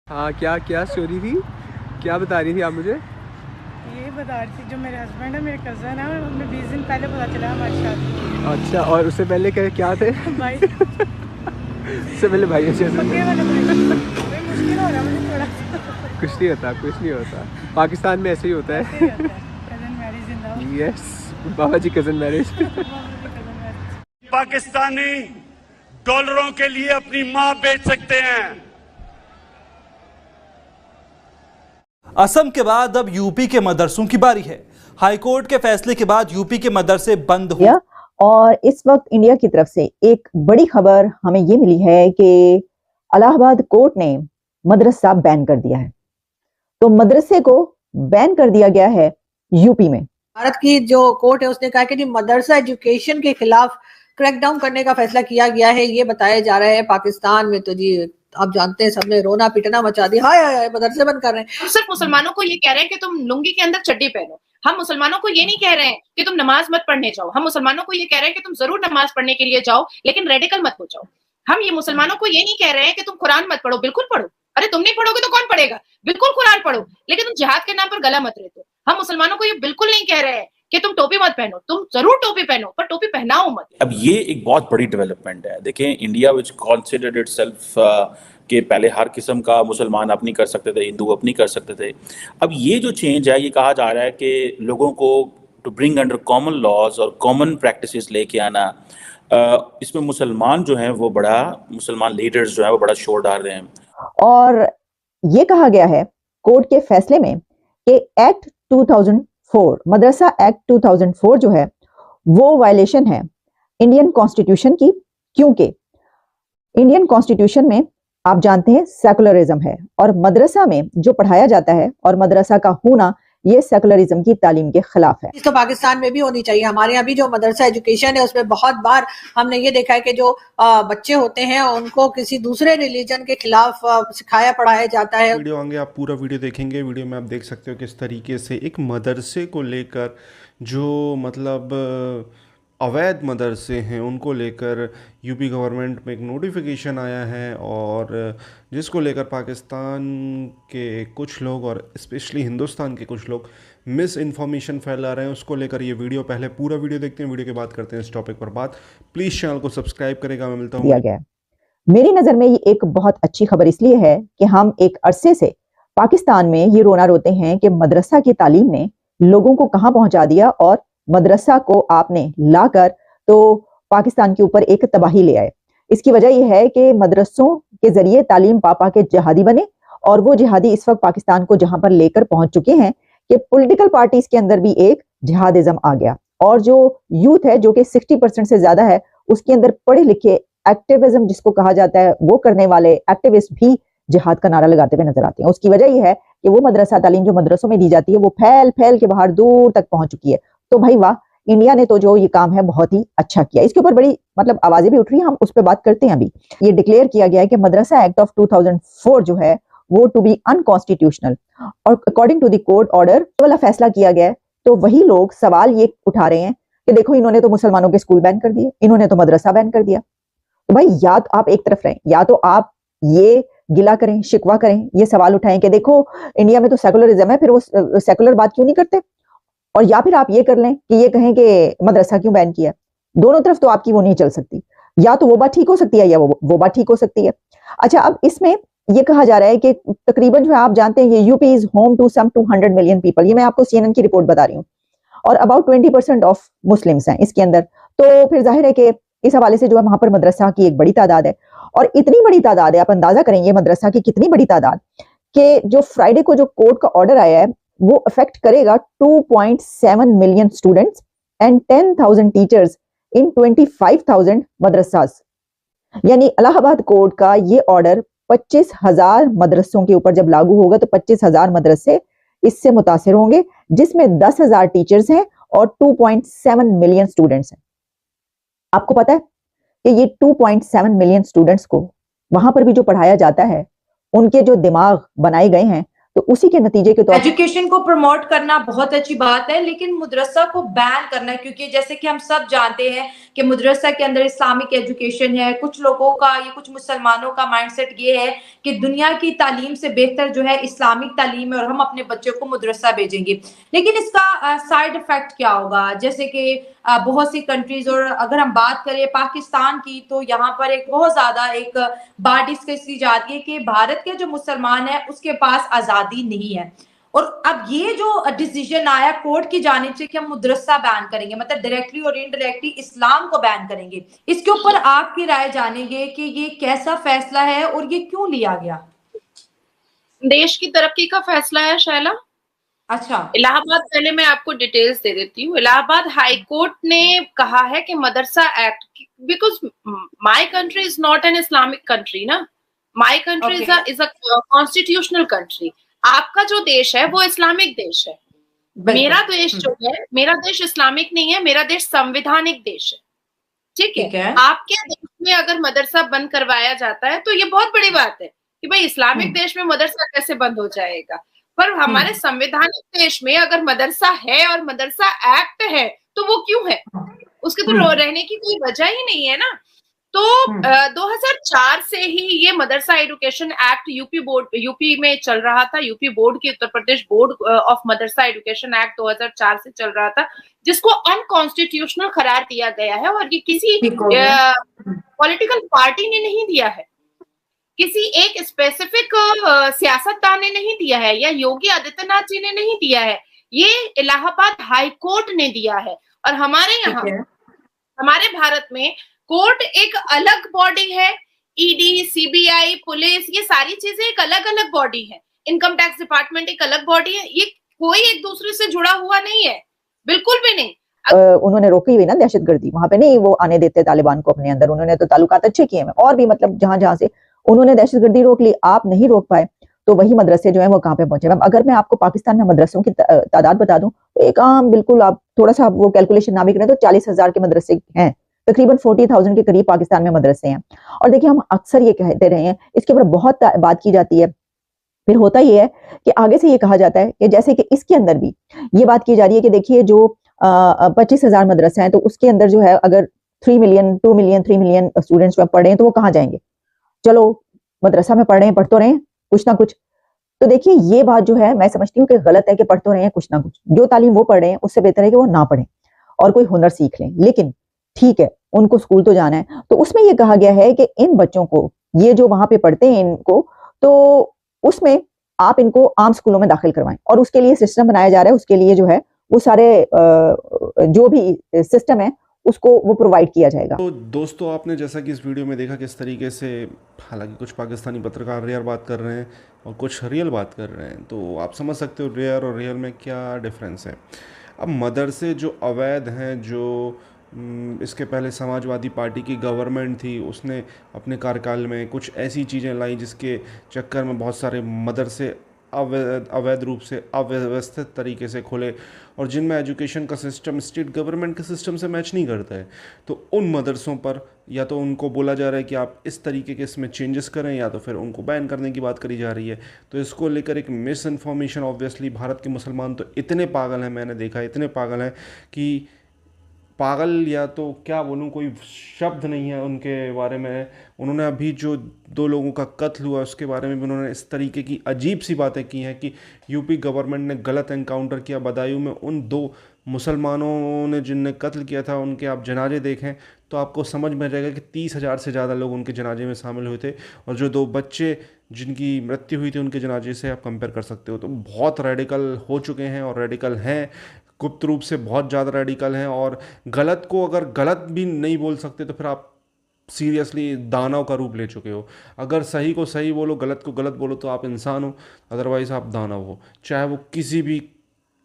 हाँ, क्या क्या स्टोरी थी? क्या बता रही थी आप मुझे? ये बता रही थी, जो मेरे हस्बैंड है, मेरे कज़न है, उन्हें 20 दिन पहले पता चला हमारी शादी अच्छा, और उससे पहले क्या क्या थे? है। भाई, उससे पहले भाई अच्छे से पक्के वाले भाई। भाई मुश्किल हो रहा है मुझे थोड़ा सा। कुछ नहीं होता, कुछ नहीं होता। पाकिस्तान में ऐसे ही होता ऐसे ही है। होता है, कज़न मैरिज जिंदाबाद। यस, बाबा जी कजन मैरिज। बाबा जी कज़न मैरिज। पाकिस्तानी डॉलरों के लिए अपनी मां बेच सकते हैं। असम के बाद अब यूपी के मदरसों की बारी है। हाईकोर्ट के फैसले के बाद यूपी के मदरसे बंद हो। और इस वक्त इंडिया की तरफ से एक बड़ी खबर हमें ये मिली है कि इलाहाबाद कोर्ट ने मदरसा बैन कर दिया है। तो मदरसे को बैन कर दिया गया है यूपी में। भारत की जो कोर्ट है उसने कहा कि जी मदरसा एजुकेशन के खिलाफ क्रैकडाउन करने का फैसला किया गया है। ये बताया जा रहा है पाकिस्तान में तो जी आप जानते हैं सबने रोना पिटना मचा दिया। हाय हाय मदरसे बंद कर रहे हैं। हम सिर्फ मुसलमानों को ये कह रहे हैं कि तुम लुंगी के अंदर चड्डी पहनो। हम मुसलमानों को ये नहीं कह रहे हैं कि तुम नमाज मत पढ़ने जाओ। हम मुसलमानों को ये कह रहे हैं कि तुम जरूर नमाज पढ़ने के लिए जाओ, लेकिन रेडिकल मत हो जाओ। हम ये मुसलमानों को ये नहीं कह रहे हैं कि तुम कुरान मत पढ़ो, बिल्कुल पढ़ो। अरे तुम नहीं पढ़ोगे तो कौन पढ़ेगा? बिल्कुल कुरान पढ़ो, लेकिन तुम जिहाद के नाम पर गला मत रेतो। हम मुसलमानों को ये बिल्कुल नहीं कह रहे हैं कि तुम टोपी मत पहनो। तुम जरूर टोपी पहनो, पर टोपी पहनाओ मत। अब ये एक बहुत बड़ी डेवलपमेंट है। देखें, इंडिया विच कॉन्सिडर्ड इटसेल्फ कि पहले हर किस्म का मुसलमान अपनी कर सकते थे, हिंदू अपनी कर सकते थे। अब ये जो चेंज है, ये कहा जा रहा है कि लोगों को to bring under common laws और कॉमन प्रैक्टिसेस लेके आना। इसमें मुसलमान जो हैं वो बड़ा, मुसलमान लीडर्स जो हैं वो बड़ा शोर डाल रहे हैं। और ये कहा गया है कोर्ट के फैसले में कि एक्ट 2004 मदरसा एक्ट 2004 जो है वो वायलेशन है इंडियन कॉन्स्टिट्यूशन की, क्योंकि इंडियन कॉन्स्टिट्यूशन में आप जानते हैं सेकुलरिज्म है और मदरसा में जो पढ़ाया जाता है और मदरसा का होना ये सेकुलरिज्म की तालीम के खिलाफ है। तो पाकिस्तान में भी होनी चाहिए। हमारे यहाँ भी जो मदरसा एजुकेशन है उसमें बहुत बार हमने ये देखा है कि जो बच्चे होते हैं उनको किसी दूसरे रिलीजन के खिलाफ सिखाया पढ़ाया जाता है। वीडियो आगे आप पूरा वीडियो देखेंगे। वीडियो में आप देख सकते हो किस तरीके से एक मदरसे को लेकर जो मतलब अवैध मदरसे हैं उनको लेकर यूपी गवर्नमेंट में एक नोटिफिकेशन आया है और जिसको लेकर पाकिस्तान के कुछ लोग और स्पेशली हिंदुस्तान के कुछ लोग मिस इन्फॉर्मेशन फैला रहे हैं। उसको लेकर ये वीडियो, पहले पूरा वीडियो देखते हैं, वीडियो के बाद करते हैं इस टॉपिक पर बात। प्लीज़ चैनल को सब्सक्राइब करेगा। मैं मिलता हूँ। दिया गया मेरी नज़र में ये एक बहुत अच्छी खबर इसलिए है कि हम एक अरसे से पाकिस्तान में ये रोना रोते हैं कि मदरसा की तालीम ने लोगों को कहाँ पहुंचा दिया और मदरसा को आपने लाकर तो पाकिस्तान के ऊपर एक तबाही ले आए। इसकी वजह यह है कि मदरसों के जरिए तालीम पापा के जिहादी बने और वो जिहादी इस वक्त पाकिस्तान को जहां पर लेकर पहुंच चुके हैं कि पॉलिटिकल पार्टीज के अंदर भी एक जिहादिज्म आ गया और जो यूथ है जो कि 60% से ज्यादा है उसके अंदर पढ़े लिखे एक्टिविज्म जिसको कहा जाता है वो करने वाले एक्टिविस्ट भी जिहाद का नारा लगाते हुए नजर आते हैं। उसकी वजह यह है कि वो मदरसा तालीम जो मदरसों में दी जाती है वो फैल फैल के बाहर दूर तक पहुंच चुकी है। तो भाई वाह, इंडिया ने तो जो ये काम है बहुत ही अच्छा किया। इसके ऊपर बड़ी मतलब आवाजें भी उठ रही हैं, हम उस पर बात करते हैं। अभी ये डिक्लेयर किया गया है कि मदरसा एक्ट ऑफ 2004 जो है वो टू बी अनकॉन्स्टिट्यूशनल और according to the court order वाला फैसला किया गया है। तो वही लोग सवाल ये उठा रहे हैं कि देखो इन्होंने तो मुसलमानों के स्कूल बैन कर दिए, इन्होंने तो मदरसा बैन कर दिया। तो भाई या तो आप एक तरफ रहें या तो आप ये गिला करें, शिकवा करें, ये सवाल उठाएं कि देखो इंडिया में तो सेकुलरिज्म है, फिर वो सेकुलर बात क्यों नहीं करते, और या फिर आप ये कर लें कि ये कहें कि मदरसा क्यों बैन किया। दोनों तरफ तो आपकी वो नहीं चल सकती, या तो वो बात ठीक हो सकती है या वो बात ठीक हो सकती है। अच्छा, अब इसमें ये कहा जा रहा है कि तकरीबन जो है आप जानते हैं ये UP is home to some 200 million people. ये मैं आपको CNN की रिपोर्ट बता रही हूँ और अबाउट 20% ऑफ मुस्लिम्स हैं इसके अंदर। तो फिर जाहिर है कि इस हवाले से जो है वहां पर मदरसा की एक बड़ी तादाद है और इतनी बड़ी तादाद है, आप अंदाजा करें ये मदरसा की कितनी बड़ी तादाद कि जो फ्राइडे को जो कोर्ट का ऑर्डर आया है वो अफेक्ट करेगा 2.7 million students and 10,000 teachers in 25,000 मदरसास। यानी इलाहाबाद कोर्ट का ये ऑर्डर 25,000 मदरसों के ऊपर जब लागू होगा तो 25,000 मदरसे इससे मुतासिर होंगे, जिसमें 10,000 टीचर्स हैं और 2.7 मिलियन स्टूडेंट्स हैं। आपको पता है कि ये 2.7 मिलियन स्टूडेंट्स को वहां पर भी जो पढ़ाया जाता है उनके जो दिमाग बनाए गए हैं तो उसी के नतीजे के तौर एजुकेशन को प्रमोट करना बहुत अच्छी बात है, लेकिन मदरसा को बैन करना, क्योंकि जैसे कि हम सब जानते हैं कि मदरसा के अंदर इस्लामिक एजुकेशन है। कुछ लोगों का, ये कुछ मुसलमानों का माइंडसेट ये है कि दुनिया की तालीम से बेहतर जो है इस्लामिक तालीम है और हम अपने बच्चों को मदरसा भेजेंगे। लेकिन इसका साइड इफेक्ट क्या होगा? जैसे कि बहुत सी कंट्रीज, और अगर हम बात करें पाकिस्तान की, तो यहाँ पर एक बहुत ज्यादा एक बात डिस्कस की जाती है कि भारत के जो मुसलमान है उसके पास आजादी नहीं है। और अब ये जो डिसीजन आया कोर्ट की जानिब से कि हम मदरसा बैन करेंगे, मतलब डायरेक्टली और इनडायरेक्टली इस्लाम को बैन करेंगे, इसके ऊपर आपकी राय जानेंगे कि ये कैसा फैसला है और ये क्यों लिया गया? देश की तरक्की का फैसला है शैला। अच्छा, इलाहाबाद, पहले मैं आपको डिटेल्स दे देती हूँ। इलाहाबाद हाई कोर्ट ने कहा है कि Madrasa act, because my country is not an Islamic country ना, my country is a constitutional country. आपका जो देश है वो इस्लामिक देश है, मेरा देश जो है, मेरा देश इस्लामिक नहीं है, मेरा देश संवैधानिक देश है। ठीक है, आपके देश में अगर मदरसा बंद करवाया जाता है तो ये बहुत बड़ी बात है कि भाई इस्लामिक देश में मदरसा कैसे बंद हो जाएगा। पर हमारे संवैधानिक देश में अगर मदरसा है और मदरसा एक्ट है तो वो क्यों है? उसके तो रहने की कोई वजह ही नहीं है ना। तो 2004 से ही ये मदरसा एजुकेशन एक्ट यूपी में चल रहा था। यूपी बोर्ड की, Uttar Pradesh board of Madrasa education act 2004 से चल रहा था, जिसको अनकॉन्स्टिट्यूशनल करार दिया गया है। और ये किसी पॉलिटिकल पार्टी ने नहीं दिया है, किसी एक स्पेसिफिक सियासतदान ने नहीं दिया है, या योगी आदित्यनाथ जी ने नहीं दिया है, ये इलाहाबाद हाई कोर्ट ने दिया है। और हमारे यहाँ, हमारे भारत में कोर्ट एक अलग बॉडी है, ईडी, सीबीआई, पुलिस, ये सारी चीजें एक अलग अलग बॉडी है। इनकम टैक्स डिपार्टमेंट एक अलग बॉडी है, ये कोई एक दूसरे से जुड़ा हुआ नहीं है, बिल्कुल भी नहीं। उन्होंने रोकी हुई ना दहशतगर्दी, वहां पे नहीं वो आने देते तालिबान को अपने अंदर। उन्होंने तो ताल्लुकात अच्छे किए हैं, और भी मतलब जहां से उन्होंने दहशतगर्दी रोक ली, आप नहीं रोक पाए, तो वही मदरसे जो है वो कहाँ पे पहुंचे। अगर मैं आपको पाकिस्तान में मदरसों की तादाद बता दूं तो एक आम, बिल्कुल आप थोड़ा सा वो कैलकुलेशन ना भी करें तो 40,000 के मदरसे हैं, तकरीबन 40,000 के करीब पाकिस्तान में मदरसे हैं। और देखिए, हम अक्सर ये कहते रहे हैं, इसके ऊपर बहुत बात की जाती है, फिर होता ये है कि आगे से ये कहा जाता है कि जैसे कि इसके अंदर भी ये बात की जा रही है कि देखिए जो 25,000 मदरसा है, तो उसके अंदर जो है अगर 3 मिलियन 2 मिलियन 3 मिलियन स्टूडेंट्स पढ़ रहे हैं तो वो कहाँ जाएंगे? चलो मदरसा में पढ़ रहे हैं, पढ़ तो रहे हैं कुछ ना कुछ। तो देखिए, ये बात जो है मैं समझती हूँ कि गलत है कि पढ़ तो रहे हैं कुछ ना कुछ। जो तालीम वो पढ़ रहे हैं उससे बेहतर है कि वो ना पढ़ें और कोई हुनर सीख लें। लेकिन ठीक है, उनको स्कूल तो जाना है, तो उसमें ये कहा गया है कि इन बच्चों को, ये जो वहां पे पढ़ते हैं इनको, तो उसमें आप इनको आम स्कूलों में दाखिल करवाएं, और उसके लिए सिस्टम बनाया जा रहा है। उसके लिए जो है वो सारे जो भी सिस्टम है उसको वो प्रोवाइड किया जाएगा। तो दोस्तों, आपने जैसा कि इस वीडियो में देखा किस तरीके से, हालांकि कुछ पाकिस्तानी पत्रकार रेयर बात कर रहे हैं और कुछ रियल बात कर रहे हैं, तो आप समझ सकते हो रेयर और रियल में क्या डिफरेंस है। अब मदरसे जो अवैध हैं, जो इसके पहले समाजवादी पार्टी की गवर्नमेंट थी, उसने अपने कार्यकाल में कुछ ऐसी चीज़ें लाई जिसके चक्कर में बहुत सारे मदरसे अवैध रूप से, अव्यवस्थित तरीके से खोले, और जिनमें एजुकेशन का सिस्टम स्टेट गवर्नमेंट के सिस्टम से मैच नहीं करता है। तो उन मदरसों पर या तो उनको बोला जा रहा है कि आप इस तरीके के इसमें चेंजेस करें, या तो फिर उनको बैन करने की बात करी जा रही है। तो इसको लेकर एक मिस इन्फॉर्मेशन, ऑब्वियसली भारत के मुसलमान तो इतने पागल हैं, मैंने देखा इतने पागल हैं कि पागल, या तो क्या बोलूँ, कोई शब्द नहीं है उनके बारे में। उन्होंने अभी जो 2 लोगों का कत्ल हुआ उसके बारे में भी उन्होंने इस तरीके की अजीब सी बातें की हैं कि यूपी गवर्नमेंट ने गलत एनकाउंटर किया। बदायूं में उन 2 मुसलमानों ने जिनने कत्ल किया था, उनके आप जनाजे देखें तो आपको समझ में रहेगा कि 30,000 से ज़्यादा लोग उनके जनाजे में शामिल हुए थे, और जो 2 बच्चे जिनकी मृत्यु हुई थी उनके जनाजे से आप कंपेयर कर सकते हो। तो बहुत रेडिकल हो चुके हैं, और रेडिकल हैं, गुप्त रूप से बहुत ज़्यादा रेडिकल हैं। और गलत को अगर गलत भी नहीं बोल सकते तो फिर आप सीरियसली दानव का रूप ले चुके हो। अगर सही को सही बोलो, गलत को गलत बोलो तो आप इंसान हो, अदरवाइज़ आप दानव हो। चाहे वो किसी भी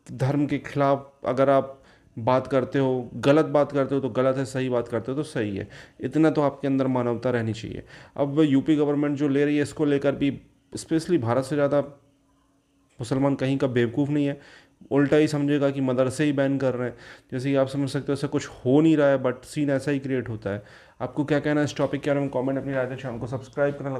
धर्म के खिलाफ अगर आप बात करते हो, गलत बात करते हो तो गलत है, सही बात करते हो तो सही है। इतना तो आपके अंदर मानवता रहनी चाहिए। अब यूपी गवर्नमेंट जो ले रही है, इसको लेकर भी स्पेशली भारत से ज़्यादा मुसलमान कहीं का बेवकूफ़ नहीं है, उल्टा ही समझेगा कि मदरसे ही बैन कर रहे हैं। जैसे कि आप समझ सकते हो, ऐसा कुछ हो नहीं रहा है, बट सीन ऐसा ही क्रिएट होता है। आपको क्या कहना है इस टॉपिक के बारे में? कमेंट अपनी राय दें, चैनल को सब्सक्राइब करना।